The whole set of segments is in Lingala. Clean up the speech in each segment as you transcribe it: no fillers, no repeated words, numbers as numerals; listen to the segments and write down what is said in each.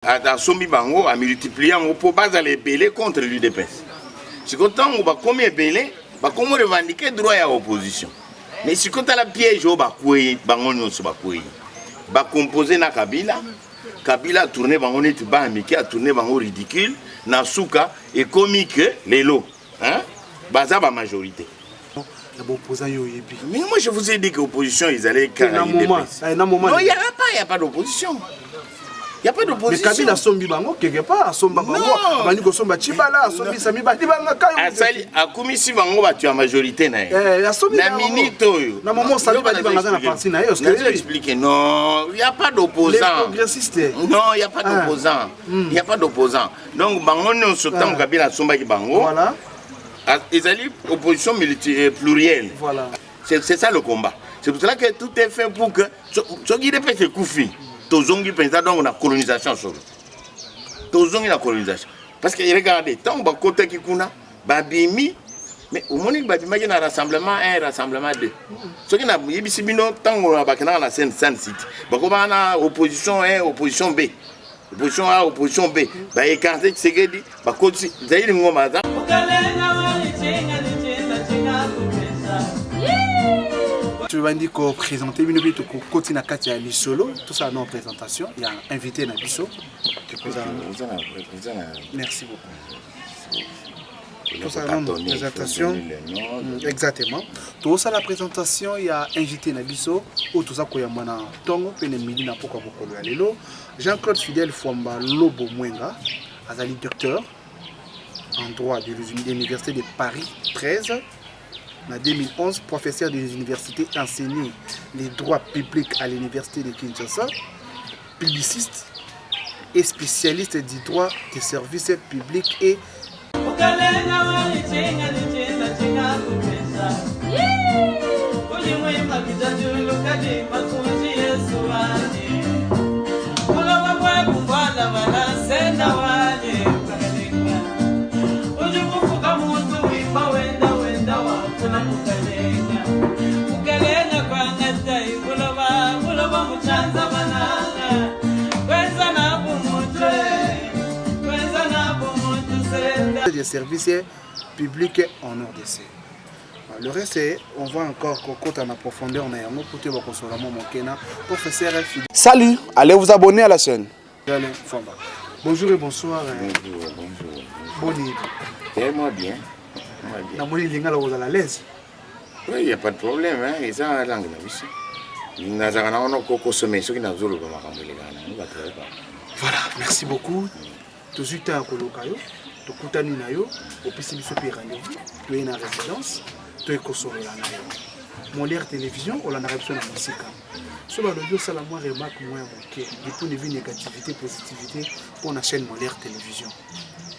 A Sombi Bango a multiplié en pour base les belés contre l'UDPS. C'est quand on va comme belé, va comme revendiquer droit à l'opposition. Mais si quand on a piège au Bakoué, Bango non se Bakoué, va composer na Kabila, Kabila a tourné Bango net Bami qui a tourné Bango ridicule, Nasuka et comique les lots, hein, baza ba majorité. Mais moi je vous ai dit que l'opposition ils allaient carrément. Non, il n'y a pas d'opposition. Il n'y a pas d'opposition. Mais Kabila Sombi Bango, quelque part, Somba Bango, Baniko Somba Chibala, Sombi Sami Badibanga Kayo. A Komisi Bango, tu as majorité. La minute. Non, maman, Sami Badibanga dans la partie. Je vais expliquer. Non, il n'y a pas d'opposant. Les progressistes. Non, il n'y a pas d'opposant. Il n'y a pas d'opposant. Donc, Bango, nous sommes Kabila Somba Bango. Voilà. Ils allaient opposition plurielle. Voilà. C'est ça le combat. C'est pour cela que tout est fait pour que ce qui est fait Koufi. Tozongi pensa donc la colonisation sur Tozongi la colonisation. Parce que regardez, tant on va côté qui kuna, babimi, mais au moment où babima il y a un rassemblement 1, rassemblement 2. Ce qui n'a yibisi bino tant on va bakana la scène city. Bakoba na opposition 1, opposition B. Opposition A, opposition B. Ba écarté Tsegedi, ba koti zairi ngoma za. Tu vas dire qu'on présenter une vidéo pour continuer à Katia Lissolo, tout ça non présentation. Il y a un invité dans Bisso. Merci beaucoup. Tout ça non présentation. Exactement. Tout ça la présentation, il y a invité dans Bisso. Ou tout ça qu'on y a maintenant Tongo, puis les midi n'a pas beaucoup de l'élo. Jean-Claude Fidèle Fouamba Lobo Mwenga, Azali docteur en droit de l'Université de Paris 13. En 2011, professeur des universités enseigné les droits publics à l'université de Kinshasa, publiciste et spécialiste du droit des services publics et des services publics en RDC. Le reste, on voit encore qu'on compte en profondeur. Salut, allez vous abonner à la chaîne. Bonjour et bonsoir. Bonjour, bonjour. Bonjour. Et moi bien. Vous êtes à l'aise? Oui, il n'y a pas de problème. Et ça, la langue, voilà, merci beaucoup. Tout de suite à Kolokayo. Tu kutani na yo, opesi biso pe rendez-vous, tu es na résidence, tu es kosolola na yo. Molière télévision, on a réception na musika. Sur la radio, ça la moi remarque moins moqué. Du point de vue négativité, positivité pour la chaîne Molière télévision.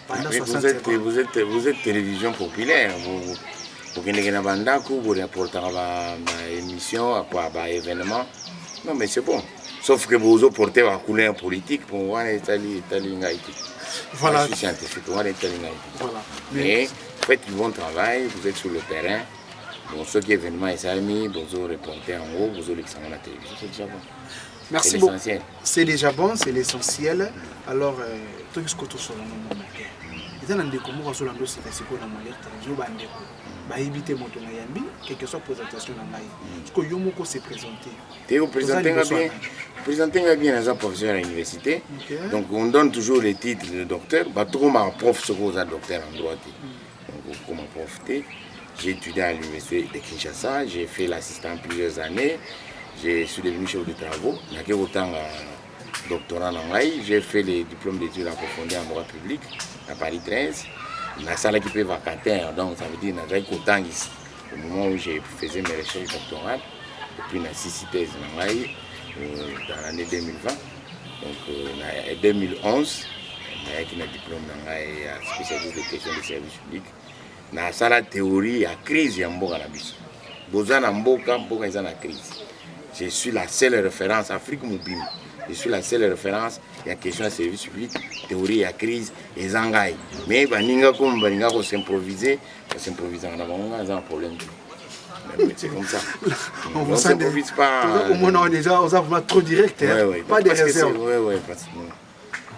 Pendant 60 vous êtes télévision populaire. Vous avez un bandakou, vous apportez une émission, un événement. Non, mais c'est bon. Sauf que vous portez la couleur politique pour voir les voilà. Je suis scientifique, on va les voilà. Mais faites du bon travail, vous êtes sur le terrain. Bon, ce qui est événement est amis, vous reportez en haut, vous allez à la télévision, c'est déjà bon. Merci beaucoup. C'est déjà bon, c'est l'essentiel. Alors, tout ce que tu as il y a des gens qui ont été éviter mon yambi, quelle que soit la présentation dans l'AI. Parce que Yomoko s'est présenté. Tu présentes bien les professeurs à l'université. Donc on donne toujours les titres de docteur. Trop prof ce qu'on a docteur en droit. Donc comment profiter. J'ai étudié à l'université de Kinshasa. J'ai fait l'assistant plusieurs années. Je suis devenu chef de travaux. J'ai autant doctorat en l'AI. J'ai fait les diplômes d'études approfondies en droit public à Paris 13. La salle qui peut vacataire, donc ça veut dire que j'ai autant ici. Au moment où j'ai fait mes recherches doctorales, et puis j'ai 6 thèses dans l'année 2020. Donc en 2011, j'ai un diplôme dans spécialiste de questions de services publics. Dans la salle théorie, il y a crise, il y a une crise. Je suis la seule référence Afrique mobile. Je suis la seule référence. Il y a question de service public, théorie, il y a crise, et zangaï. Mais comme on s'improviser, on a un problème. C'est comme ça. On ne s'improvise pas. Au moins, on est déjà trop direct. Pas de réserve.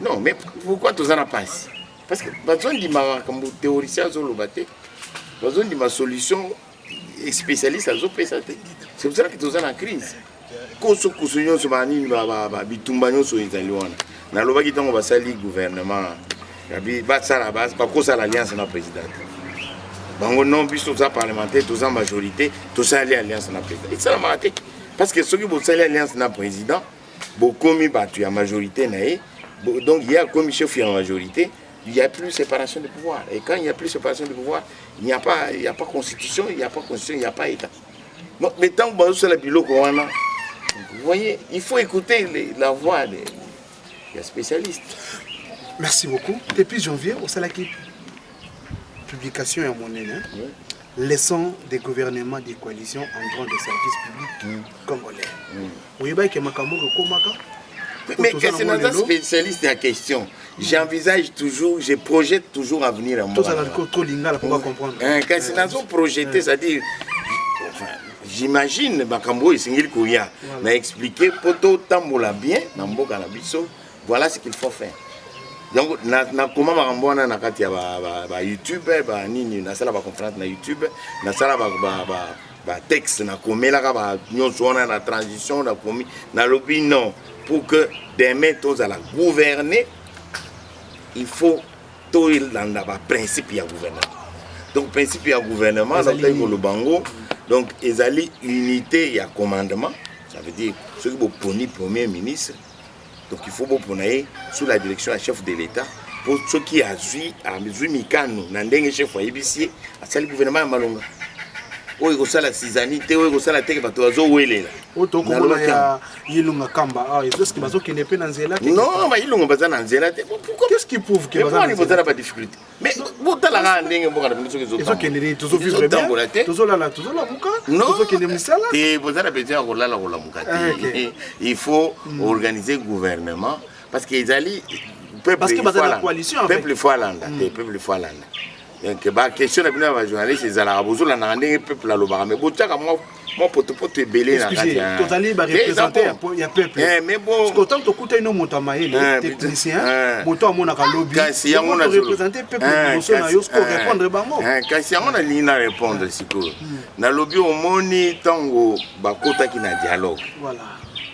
Non, mais pourquoi tu en passe? Parce que besoin de ma théoricien besoin de ma solution spécialiste à c'est pour ça que tu es en crise. Quand tu es en gouvernement, l'alliance na président. Non, puisque tu as parlementaire, tu as majorité, tu as alliance na président. Et ça m'a raté. Parce que ceux qui ont alliance na président, beaucoup de majorité, donc il y a comme chef en majorité, il n'y a plus de séparation de pouvoir. Et quand il n'y a plus de séparation de pouvoir, il n'y a pas constitution, il n'y a pas constitution, il n'y a pas État. Donc, mais tant que vous avez le vous voyez, il faut écouter la voix des spécialistes. Merci beaucoup. Depuis janvier, au Salaki, publication à mon aîné, leçon des gouvernements des coalitions en droit de service public congolais. Vous voyez que Makambo Komaka. Mais c'est un spécialiste de la question. J'envisage toujours, je projette toujours à venir à moi. Tout ça, pour comprendre. Quand c'est dans un projeté, c'est-à-dire, j'imagine Makambo et Singil Kouya m'a expliqué pour tout tambola bien, voilà ce qu'il faut faire. Donc, comment Makambo a na YouTube, na sala ba conférence na YouTube, na sala ba texte na komela ba nyonso na transition na komi na lobi non. Pour que demain, tous à la gouverner, il faut tout dans le principe de gouvernement. Donc, principe de gouvernement, le bango, donc, ils ont unité et commandement. Ça veut dire, ceux qui ont pris premier ministre, donc il faut poner sous la direction du chef de l'État. Pour ceux qui ont vu Mikano, Nandeng chef de le gouvernement à Malonga. Oui, il y a la cisanité, oui, il y a la terre qui est en Wele. Non, mais il y a Nzela. Qu'est-ce qui prouve qu'il y a pas de difficulté? Mais vous avez la rendez vous avez il faut organiser le gouvernement parce qu'ils allaient peuple fois donc la question de la journaliste c'est la besoin de peuple la loba mais moi pour te belé na totali ba représenter ya peuple mais bon autant to kuta ino moto maele technicien moto amona ka lobby kasi yango na représenter peuple moso na yo ko répondre bango kasi yango na lina répondre siko na lobby omoni tango ba kota ki na dialogue voilà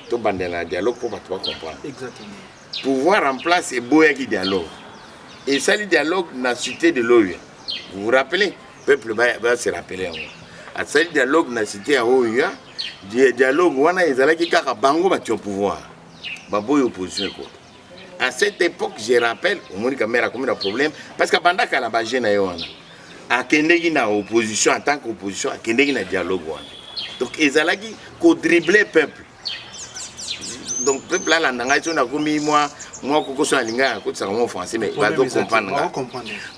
to bandela dialogue pour ba comprendre exactement pouvoir en place et boya ki dialogue et ça le dialogue na cité de l'OU. Vous vous rappelez, le peuple va se rappeler. À ce dialogue, na cité à Oya, dialogue, wana ezala ki kaka bango bati au pouvoir. Baboy opposition quoi. À cette époque, je rappelle, au moins caméra comme un problème parce que pendant qu'à la base na yona, a kendeki na opposition en tant qu'opposition, a kendeki na dialogue wana. Donc ezala ki ko dribbler peuple. Donc peuple là l'andanga ils ont commis moi koko so alinga ko tsaka mo français mais ba do comprendre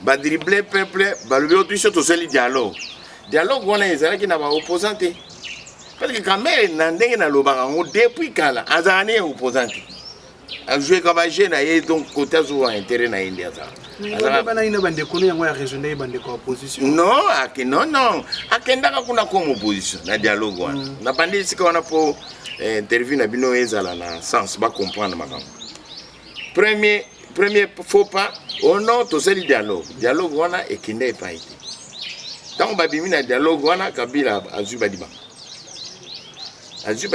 ba dribbler peuple ba le autre surtout c'est le dialogue on a ezala ki na ba opposante parce que quand même na ndenge na lobaka ngo depuis kala azane opposante a jouer comme jeune et donc côté zo intérêt na India ça azana ina bande kono yango ya régional bande ko opposition non akendaka kuna comme opposition na dialogue wana na bande sika wana po interview na bino ezala na sens ba comprendre makambo premier faux pas au nom to c'est le dialogue wana ekinde pas été tant ba bimi na dialogue wana Kabila azuba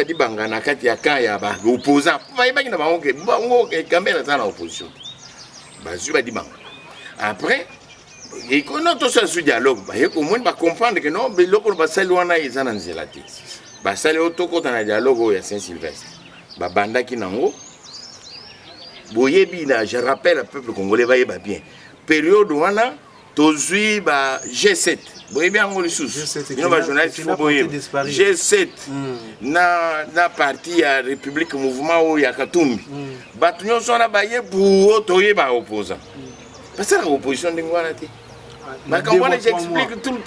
dibanga na kati ya kaya ba opposant ba ibaki na bango Kabila za na opposition ba zuba dibanga après et qu'on a tout ça sur dialogue ba yeko monde ba comprendre que non biloko ba sali wana ezana nzela te basali otoko na dialogue ya Saint-Sylvestre babandaki nango boyebi na je rappelle le peuple congolais va bien période wana tozui ba G7 boyebi yango lisusu ino ba journaliste fo boyebi G7 na parti ya République mouvement o ya Katumbi batu nyonso na bayebu otoyeba opposant parce que l'opposition d'Ingwana te mais quand on j'explique tout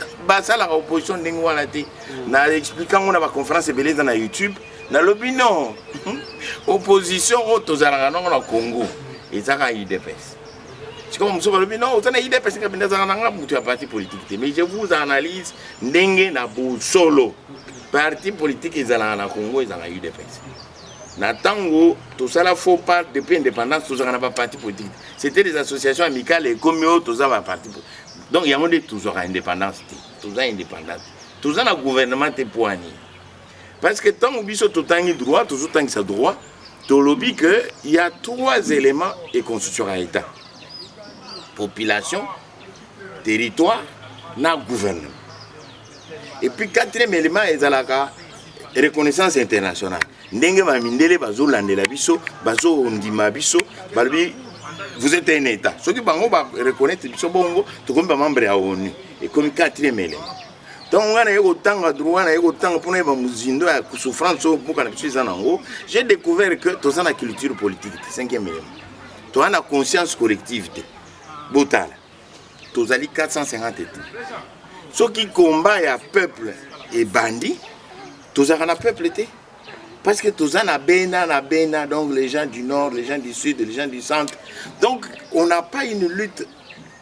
ça la opposition d'Ingwana te na expliquant on a ma conférence belé dans YouTube na lobby non opposition otozalanga non na Congo ezaka UDPS c'est comme ça lobby non otana UDPS ngabinda zanga mutu ya parti politique mais je vous analyse ndenge na solo parti politique ezalanga na Congo ezaka UDPS Natango, tout ça là faut pas depuis l'indépendance, tout ça n'a pas parti politique. C'était des associations amicales et comme tout ça va parti. Donc il y a un toujours indépendance, tout ça indépendance. Tout ça le gouvernement est poigné. Parce que tant que tout temps droit, toujours tant que c'est droit, tu lobby que il y a 3 éléments et constitution à l'État. Population, territoire, na gouvernement. Et puis 4e élément est la reconnaissance internationale. Ndenge mamindele bazo landela biso, bazo ndima biso, balbi vous êtes un État. Ce qui bango ba reconnaître biso bongo, to comme membre à ONU. Et comme 4e élément. Donc on a eu autant de droits, on a eu autant pour les muzindo à souffrance pour qu'on puisse en haut. J'ai découvert que tout ça la culture politique, 5e élément. Tu as la conscience collective. Botal. Tu as 450 États. Ceux qui combattent le peuple et bandits, tu as un peuple. Parce que tous na bena, donc les gens du nord, les gens du sud, les gens du centre. Donc on n'a pas une lutte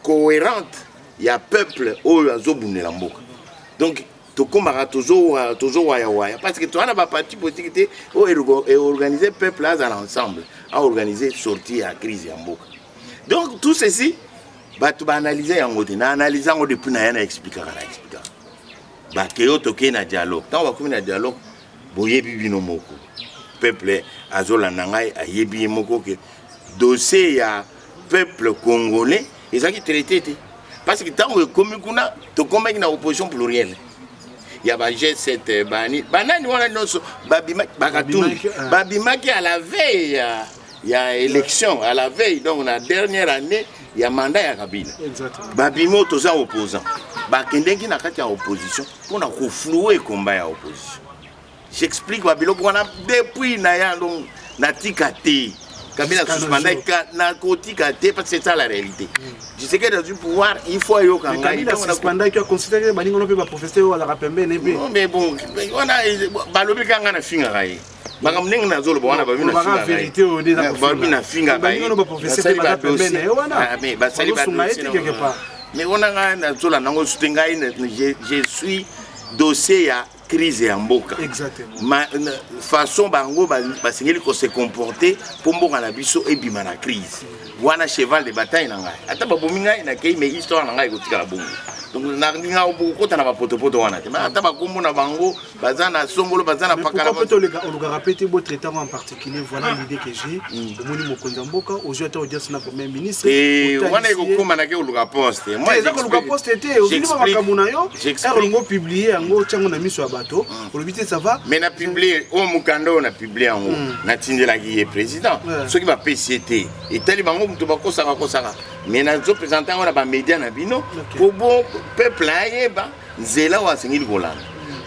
cohérente. Il y a peuple au Azobune Lamboka. Donc tu combattras toujours waya. Parce que tu as pas parti politique et organiser peuple là ensemble, à organiser sortie à crise Yamboka. Donc tout ceci, tu vas analyser en mode, analyser en depuis na expliquer. Bah que yo toke na dialogue. Tant on va comme na dialogue. Boyebi bino moko peuple azola nangai ayebi moko que dossier ya peuple congolais et ça qui traité parce que tant que comme kuna to combat na opposition plurielle il y a ba G7 bani banani wana noso babimaki à la veille il y a élection à la veille donc la dernière année il y a mandat ya Kabila babimo to za opposant ba kendengi na kati ya opposition pour na ko flouer combat ya opposition. J'explique depuis Natikate, Kabila suspendé Nakotikate parce que c'est ça la réalité. Je sais que dans du pouvoir, il faut y avoir Kabila suspendé qui a considéré que Baningo ne peut pas professeur à la Rapembe. Mais bon, on a Balobi Kangana Fingaray. Bagamning Nazolo, on a pas vu la vérité au début. Babina Fingaray. Baningo ne peut pas professeur à la Rapembe. Mais Basali mais on a Nazola Nango Sutengai, je suis dossier à crise et en boca. Exactement. Façon bango basingeli ko se comporter pour mboka na biso et bima na crise. Wana cheval de bataille na ngai. Ata babominga na kei me histoire na ngai ko tika bongo. Donc na nginga obuko ta na bapoto wana te. Ata bakombo na bango bazana songolo bazana pakala. Pourquoi on va répéter votre état en particulier voilà l'idée que j'ai. Omoni mokonza mboka aujourd'hui audience na premier ministre. Et wana ko koma na ke oluka poste. Moi oluka poste était aujourd'hui makamuna yo. Erlongo publier yango tsango na miso bateau, ça va. Mais na publié, au Mukando, on a publié en haut. Na Tindela qui est président. Ce qui va PCT. Et tel bango mutu bako saka ko saka. Mais na zo présentant on a ba média na bino pour bon peuple ayeba nzela wa singili kolanda.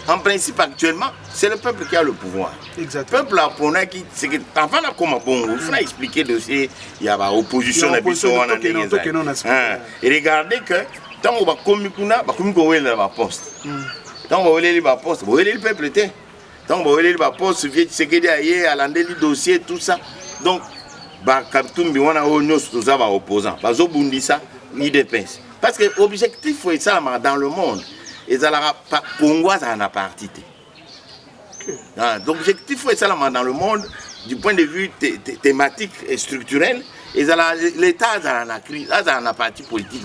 En principe actuellement, c'est le peuple qui a le pouvoir. Exactement. Le peuple japonais qui c'est que avant la comme bongo, il faut expliquer dossier, il y a ba opposition na biso wana ndenge. Et regardez que tant on va komikuna, ba komiko wela ba poste. Donc on va aller les poste, on va aller le peuple était. Donc on va aller les poste, ce qui est derrière, à l'endé du dossier, tout ça. Donc bah Kaptumbi on a onyo tout ça va opposant. Bazo bundisa, il dépense. Parce que l'objectif faut ça dans le monde. Et ça la Congo ça n'a pas parti. Donc l'objectif faut ça dans le monde du point de vue thématique et structurel. Et ça l'État ça a crise, ça a parti politique